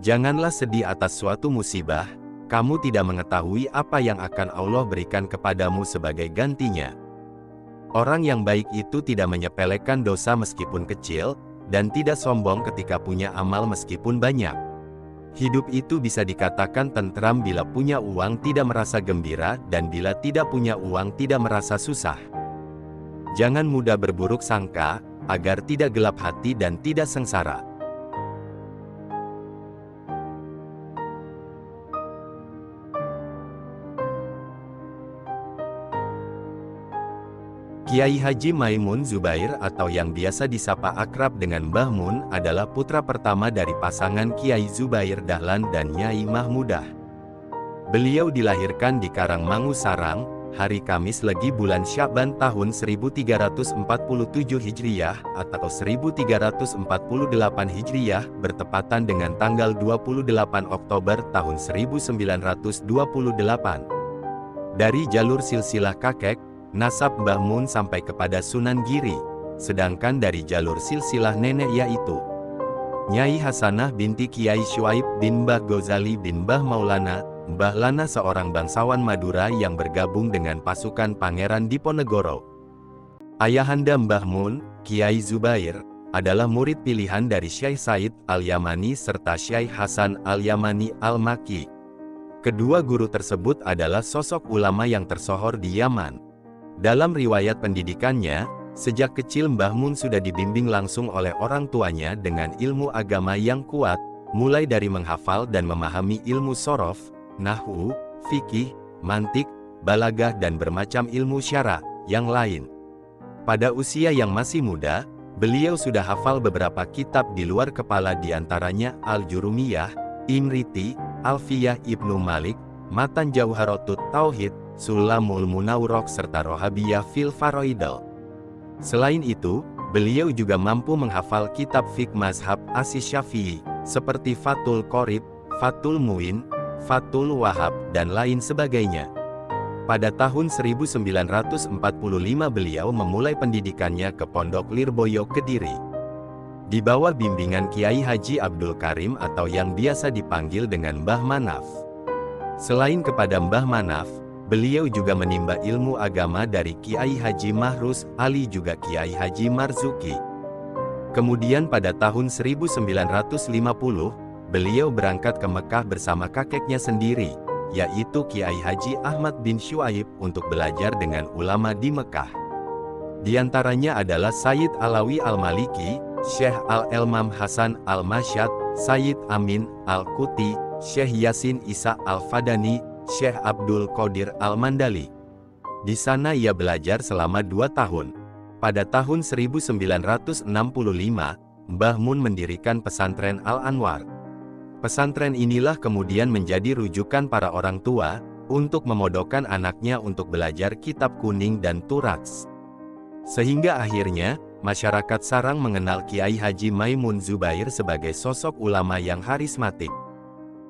Janganlah sedih atas suatu musibah, kamu tidak mengetahui apa yang akan Allah berikan kepadamu sebagai gantinya. Orang yang baik itu tidak menyepelekan dosa meskipun kecil, dan tidak sombong ketika punya amal meskipun banyak. Hidup itu bisa dikatakan tentram bila punya uang tidak merasa gembira, dan bila tidak punya uang tidak merasa susah. Jangan mudah berburuk sangka, agar tidak gelap hati dan tidak sengsara. Kiai Haji Maimun Zubair atau yang biasa disapa akrab dengan Mbah Mun adalah putra pertama dari pasangan Kiai Zubair Dahlan dan Nyai Mahmudah. Beliau dilahirkan di Karangmangu Sarang, hari Kamis Legi bulan Sya'ban tahun 1347 Hijriyah atau 1348 Hijriyah bertepatan dengan tanggal 28 Oktober tahun 1928. Dari jalur silsilah kakek, nasab Mbah Mun sampai kepada Sunan Giri, sedangkan dari jalur silsilah nenek yaitu Nyai Hasanah binti Kiai Syuaib bin Mbah Ghazali bin Mbah Maulana, Mbah Lana seorang bangsawan Madura yang bergabung dengan pasukan Pangeran Diponegoro. Ayahanda Mbah Mun, Kiai Zubair, adalah murid pilihan dari Syekh Said Al-Yamani serta Syekh Hasan Al-Yamani Al-Maki. Kedua guru tersebut adalah sosok ulama yang tersohor di Yaman. Dalam riwayat pendidikannya, sejak kecil Mbah Mun sudah dibimbing langsung oleh orang tuanya dengan ilmu agama yang kuat, mulai dari menghafal dan memahami ilmu sorof, nahwu, fikih, mantik, balagah dan bermacam ilmu syara yang lain. Pada usia yang masih muda, beliau sudah hafal beberapa kitab di luar kepala diantaranya Al-Jurumiyah, Imriti, Alfiyah Ibnu Malik, Matan Jauharatut Tauhid, Sulamul Munawwarah serta Rohabiyah fil Faraidil. Selain itu, beliau juga mampu menghafal kitab fiqh mazhab Asy-Syafi'i, seperti Fathul Qorib, Fathul Muin, Fathul Wahhab, dan lain sebagainya. Pada tahun 1945 beliau memulai pendidikannya ke Pondok Lirboyo Kediri. Di bawah bimbingan Kiai Haji Abdul Karim atau yang biasa dipanggil dengan Mbah Manaf. Selain kepada Mbah Manaf, beliau juga menimba ilmu agama dari Kiai Haji Mahrus Ali juga Kiai Haji Marzuki. Kemudian pada tahun 1950, beliau berangkat ke Mekah bersama kakeknya sendiri, yaitu Kiai Haji Ahmad bin Syuaib untuk belajar dengan ulama di Mekah. Di antaranya adalah Sayyid Alawi Al-Maliki, Syekh Al-Elmam Hasan Al-Masyad, Sayyid Amin Al-Kuti, Syekh Yasin Isa Al-Fadani, Syekh Abdul Qadir Al-Mandali. Di sana ia belajar selama 2 tahun. Pada tahun 1965, Mbah Mun mendirikan pesantren Al-Anwar. Pesantren inilah kemudian menjadi rujukan para orang tua, untuk memodokkan anaknya untuk belajar kitab kuning dan turats. Sehingga akhirnya, masyarakat Sarang mengenal Kiai Haji Maimun Zubair sebagai sosok ulama yang harismatik.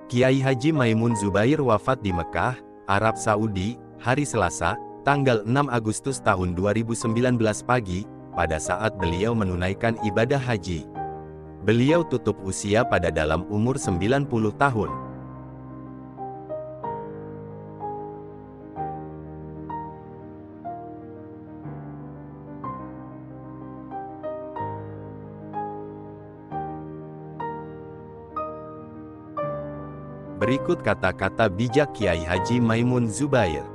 Kiai Haji Maimun Zubair wafat di Mekah, Arab Saudi, hari Selasa, tanggal 6 Agustus tahun 2019 pagi, pada saat beliau menunaikan ibadah haji. Beliau tutup usia pada dalam umur 90 tahun. Berikut kata-kata bijak Kiai Haji Maimun Zubair.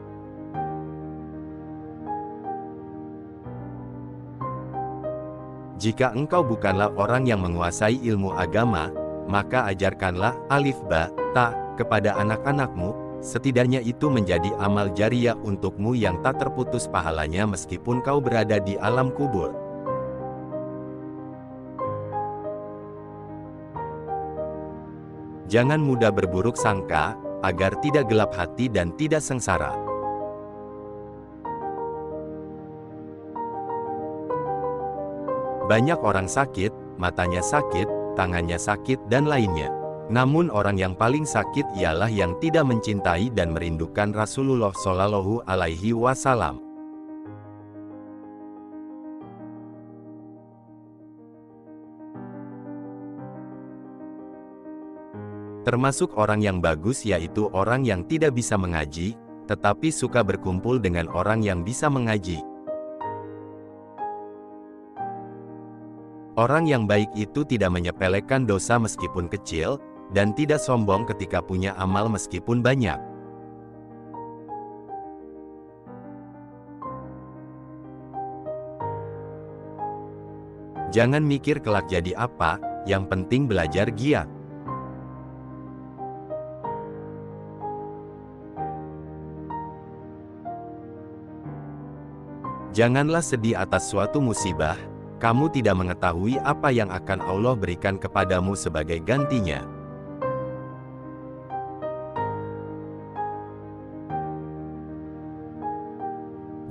Jika engkau bukanlah orang yang menguasai ilmu agama, maka ajarkanlah alif ba ta kepada anak-anakmu, setidaknya itu menjadi amal jariyah untukmu yang tak terputus pahalanya meskipun kau berada di alam kubur. Jangan mudah berburuk sangka, agar tidak gelap hati dan tidak sengsara. Banyak orang sakit, matanya sakit, tangannya sakit dan lainnya. Namun orang yang paling sakit ialah yang tidak mencintai dan merindukan Rasulullah Shallallahu Alaihi Wasallam. Termasuk orang yang bagus yaitu orang yang tidak bisa mengaji, tetapi suka berkumpul dengan orang yang bisa mengaji. Orang yang baik itu tidak menyepelekan dosa meskipun kecil, dan tidak sombong ketika punya amal meskipun banyak. Jangan mikir kelak jadi apa, yang penting belajar giat. Janganlah sedih atas suatu musibah, kamu tidak mengetahui apa yang akan Allah berikan kepadamu sebagai gantinya.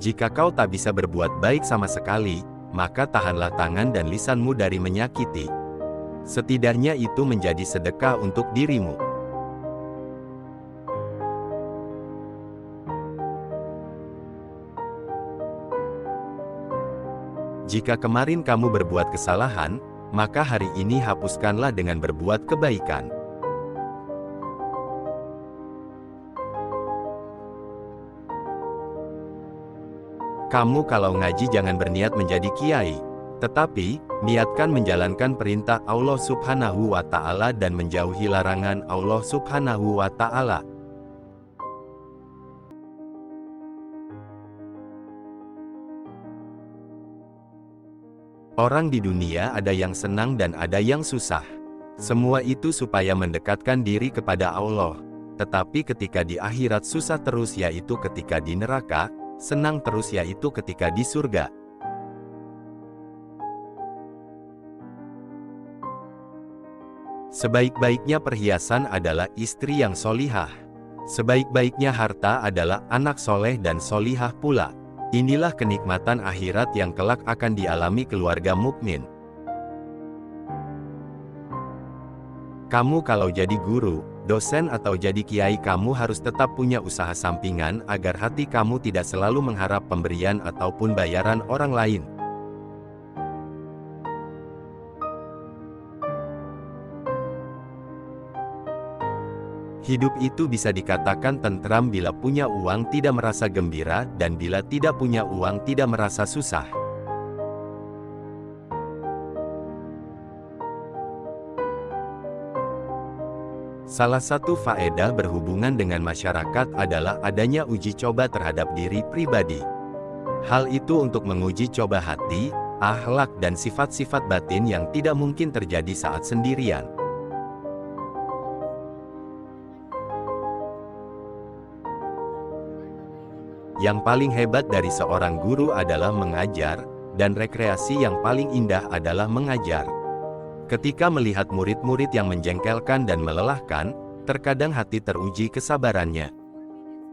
Jika kau tak bisa berbuat baik sama sekali, maka tahanlah tangan dan lisanmu dari menyakiti. Setidaknya itu menjadi sedekah untuk dirimu. Jika kemarin kamu berbuat kesalahan, maka hari ini hapuskanlah dengan berbuat kebaikan. Kamu kalau ngaji jangan berniat menjadi kiai, tetapi niatkan menjalankan perintah Allah Subhanahu wa Ta'ala dan menjauhi larangan Allah Subhanahu wa Ta'ala. Orang di dunia ada yang senang dan ada yang susah. Semua itu supaya mendekatkan diri kepada Allah. Tetapi ketika di akhirat susah terus yaitu ketika di neraka, senang terus yaitu ketika di surga. Sebaik-baiknya perhiasan adalah istri yang solihah. Sebaik-baiknya harta adalah anak soleh dan solihah pula. Inilah kenikmatan akhirat yang kelak akan dialami keluarga mukmin. Kamu kalau jadi guru, dosen atau jadi kiai kamu harus tetap punya usaha sampingan agar hati kamu tidak selalu mengharap pemberian ataupun bayaran orang lain. Hidup itu bisa dikatakan tentram bila punya uang tidak merasa gembira dan bila tidak punya uang tidak merasa susah. Salah satu faedah berhubungan dengan masyarakat adalah adanya uji coba terhadap diri pribadi. Hal itu untuk menguji coba hati, akhlak dan sifat-sifat batin yang tidak mungkin terjadi saat sendirian. Yang paling hebat dari seorang guru adalah mengajar, dan rekreasi yang paling indah adalah mengajar. Ketika melihat murid-murid yang menjengkelkan dan melelahkan, terkadang hati teruji kesabarannya.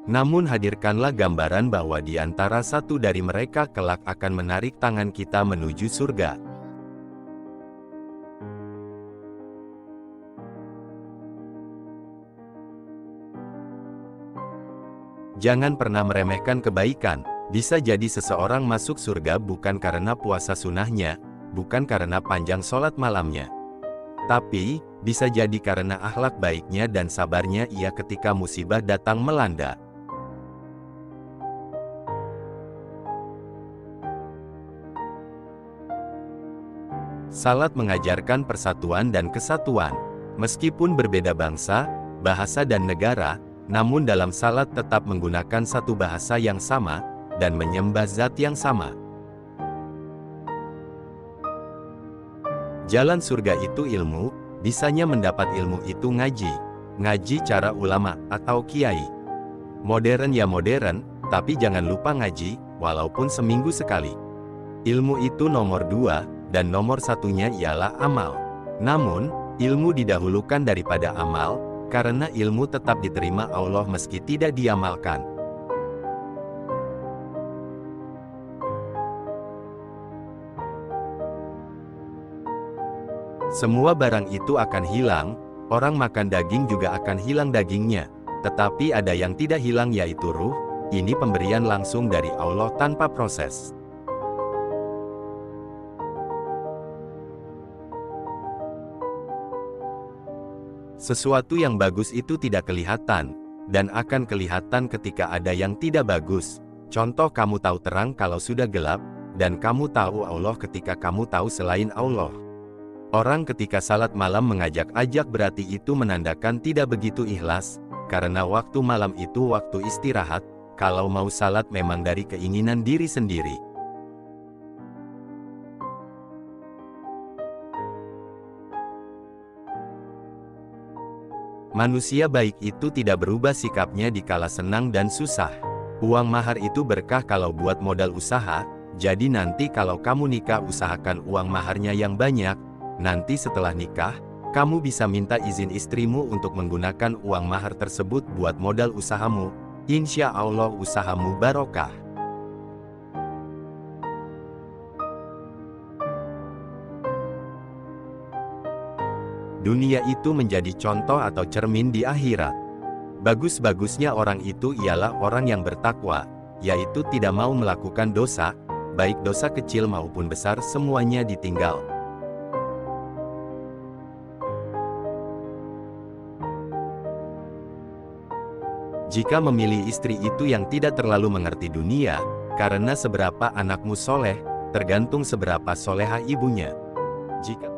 Namun hadirkanlah gambaran bahwa di antara satu dari mereka kelak akan menarik tangan kita menuju surga. Jangan pernah meremehkan kebaikan. Bisa jadi seseorang masuk surga bukan karena puasa sunnahnya, bukan karena panjang sholat malamnya. Tapi, bisa jadi karena akhlak baiknya dan sabarnya ia ketika musibah datang melanda. Salat mengajarkan persatuan dan kesatuan. Meskipun berbeda bangsa, bahasa dan negara, namun dalam salat tetap menggunakan satu bahasa yang sama, dan menyembah zat yang sama. Jalan surga itu ilmu, bisanya mendapat ilmu itu ngaji. Ngaji cara ulama, atau kiai. Modern ya modern, tapi jangan lupa ngaji, walaupun seminggu sekali. Ilmu itu nomor 2, dan nomor satunya ialah amal. Namun, ilmu didahulukan daripada amal, karena ilmu tetap diterima Allah meski tidak diamalkan. Semua barang itu akan hilang, orang makan daging juga akan hilang dagingnya. Tetapi ada yang tidak hilang yaitu ruh, ini pemberian langsung dari Allah tanpa proses. Sesuatu yang bagus itu tidak kelihatan, dan akan kelihatan ketika ada yang tidak bagus. Contoh, kamu tahu terang kalau sudah gelap, dan kamu tahu Allah ketika kamu tahu selain Allah. Orang ketika salat malam mengajak-ajak berarti itu menandakan tidak begitu ikhlas, karena waktu malam itu waktu istirahat, kalau mau salat memang dari keinginan diri sendiri. Manusia baik itu tidak berubah sikapnya dikala senang dan susah. Uang mahar itu berkah kalau buat modal usaha, jadi nanti kalau kamu nikah usahakan uang maharnya yang banyak, nanti setelah nikah, kamu bisa minta izin istrimu untuk menggunakan uang mahar tersebut buat modal usahamu, insya Allah usahamu barokah. Dunia itu menjadi contoh atau cermin di akhirat. Bagus-bagusnya orang itu ialah orang yang bertakwa, yaitu tidak mau melakukan dosa, baik dosa kecil maupun besar semuanya ditinggal. Jika memilih istri itu yang tidak terlalu mengerti dunia, karena seberapa anakmu soleh, tergantung seberapa soleha ibunya. Jika